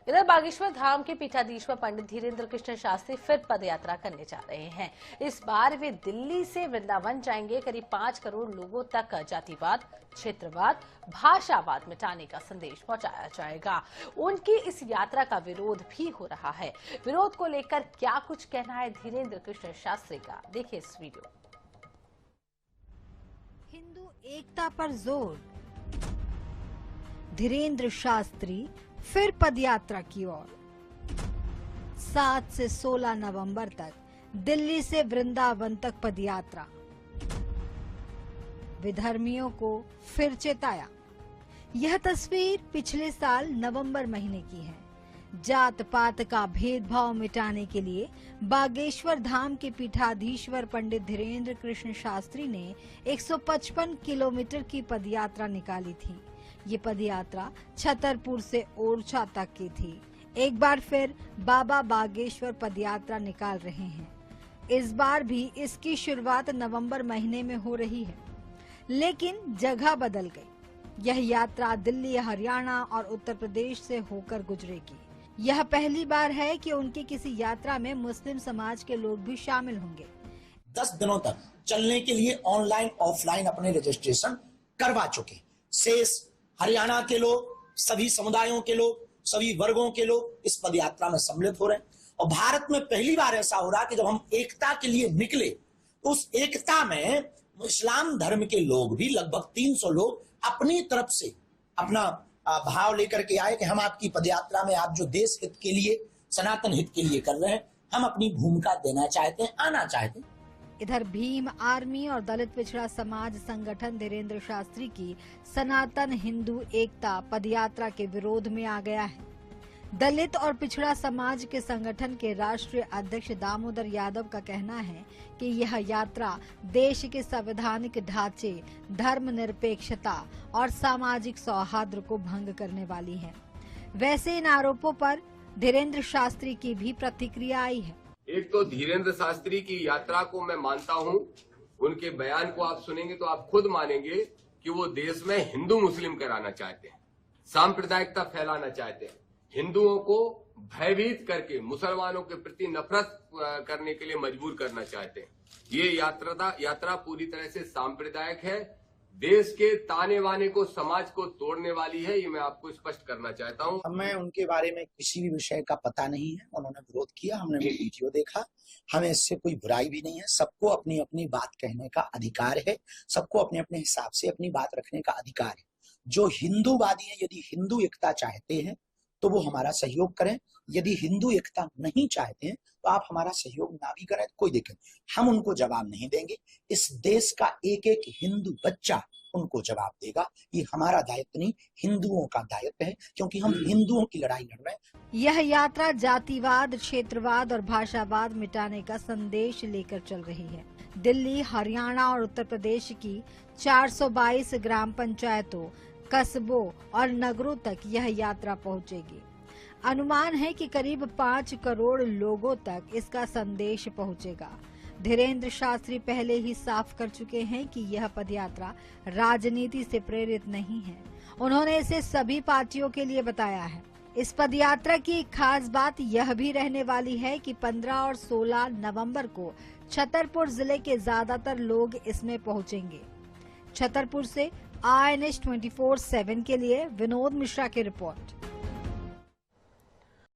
इधर बागेश्वर धाम के पीठाधीश्वर पंडित धीरेन्द्र कृष्ण शास्त्री फिर पदयात्रा करने जा रहे हैं। इस बार वे दिल्ली से वृंदावन जाएंगे। करीब 5 करोड़ लोगों तक जातिवाद, क्षेत्रवाद, भाषावाद मिटाने का संदेश पहुंचाया जाएगा। उनकी इस यात्रा का विरोध भी हो रहा है। विरोध को लेकर क्या कुछ कहना है धीरेन्द्र कृष्ण शास्त्री का, देखिए इस वीडियो। हिंदू एकता पर जोर, धीरेन्द्र शास्त्री फिर पदयात्रा की ओर। 7 से 16 नवंबर तक दिल्ली से वृंदावन तक पदयात्रा। विधर्मियों को फिर चेताया। यह तस्वीर पिछले साल नवंबर महीने की है। जात पात का भेदभाव मिटाने के लिए बागेश्वर धाम के पीठाधीश्वर पंडित धीरेन्द्र कृष्ण शास्त्री ने 155 किलोमीटर की पदयात्रा निकाली थी। ये पदयात्रा छतरपुर से ओरछा तक की थी। एक बार फिर बाबा बागेश्वर पदयात्रा निकाल रहे हैं। इस बार भी इसकी शुरुआत नवंबर महीने में हो रही है, लेकिन जगह बदल गई। यह यात्रा दिल्ली, हरियाणा और उत्तर प्रदेश से होकर गुजरेगी। यह पहली बार है कि उनकी किसी यात्रा में मुस्लिम समाज के लोग भी शामिल होंगे। 10 दिनों तक चलने के लिए ऑनलाइन ऑफलाइन अपने रजिस्ट्रेशन करवा चुके। शेष हरियाणा के लोग, सभी समुदायों के लोग, सभी वर्गों के लोग इस पदयात्रा में सम्मिलित हो रहे हैं। और भारत में पहली बार ऐसा हो रहा कि जब हम एकता के लिए निकले तो उस एकता में इस्लाम धर्म के लोग भी लगभग 300 लोग अपनी तरफ से अपना भाव लेकर के आए कि हम आपकी पदयात्रा में आप जो देश हित के लिए, सनातन हित के लिए कर रहे हैं, हम अपनी भूमिका देना चाहते हैं, आना चाहते हैं। इधर भीम आर्मी और दलित पिछड़ा समाज संगठन धीरेन्द्र शास्त्री की सनातन हिंदू एकता पदयात्रा के विरोध में आ गया है। दलित और पिछड़ा समाज के संगठन के राष्ट्रीय अध्यक्ष दामोदर यादव का कहना है कि यह यात्रा देश के संवैधानिक ढांचे, धर्मनिरपेक्षता और सामाजिक सौहार्द को भंग करने वाली है। वैसे इन आरोपों पर धीरेन्द्र शास्त्री की भी प्रतिक्रिया आई है। एक तो धीरेन्द्र शास्त्री की यात्रा को मैं मानता हूं, उनके बयान को आप सुनेंगे तो आप खुद मानेंगे कि वो देश में हिंदू मुस्लिम कराना चाहते हैं, सांप्रदायिकता फैलाना चाहते हैं, हिंदुओं को भयभीत करके मुसलमानों के प्रति नफरत करने के लिए मजबूर करना चाहते हैं। ये यात्रा पूरी तरह से सांप्रदायिक है, देश के ताने बाने को, समाज को तोड़ने वाली है। ये मैं आपको स्पष्ट करना चाहता हूँ। हमें उनके बारे में किसी भी विषय का पता नहीं है। उन्होंने विरोध किया, हमने वो वीडियो देखा, हमें इससे कोई बुराई भी नहीं है। सबको अपनी अपनी बात कहने का अधिकार है, सबको अपने अपने हिसाब से अपनी बात रखने का अधिकार है। जो हिंदूवादी है, यदि हिंदू एकता चाहते हैं तो वो हमारा सहयोग करें। यदि हिंदू एकता नहीं चाहते हैं तो आप हमारा सहयोग ना भी करें, कोई दिक्कत, हम उनको जवाब नहीं देंगे। इस देश का एक एक हिंदू बच्चा उनको जवाब देगा। ये हमारा दायित्व नहीं, हिंदुओं का दायित्व है, क्योंकि हम हिंदुओं की लड़ाई लड़ रहे हैं। यह यात्रा जातिवाद, क्षेत्रवाद और भाषावाद मिटाने का संदेश लेकर चल रही है। दिल्ली, हरियाणा और उत्तर प्रदेश की 422 ग्राम पंचायतों, कस्बों और नगरों तक यह यात्रा पहुंचेगी। अनुमान है कि करीब 5 करोड़ लोगों तक इसका संदेश पहुंचेगा। धीरेन्द्र शास्त्री पहले ही साफ कर चुके हैं कि यह पदयात्रा राजनीति से प्रेरित नहीं है। उन्होंने इसे सभी पार्टियों के लिए बताया है। इस पदयात्रा की एक खास बात यह भी रहने वाली है कि 15 और 16 नवंबर को छतरपुर जिले के ज्यादातर लोग इसमें पहुंचेंगे। छतरपुर से INS 24/7 के लिए विनोद मिश्रा की रिपोर्ट।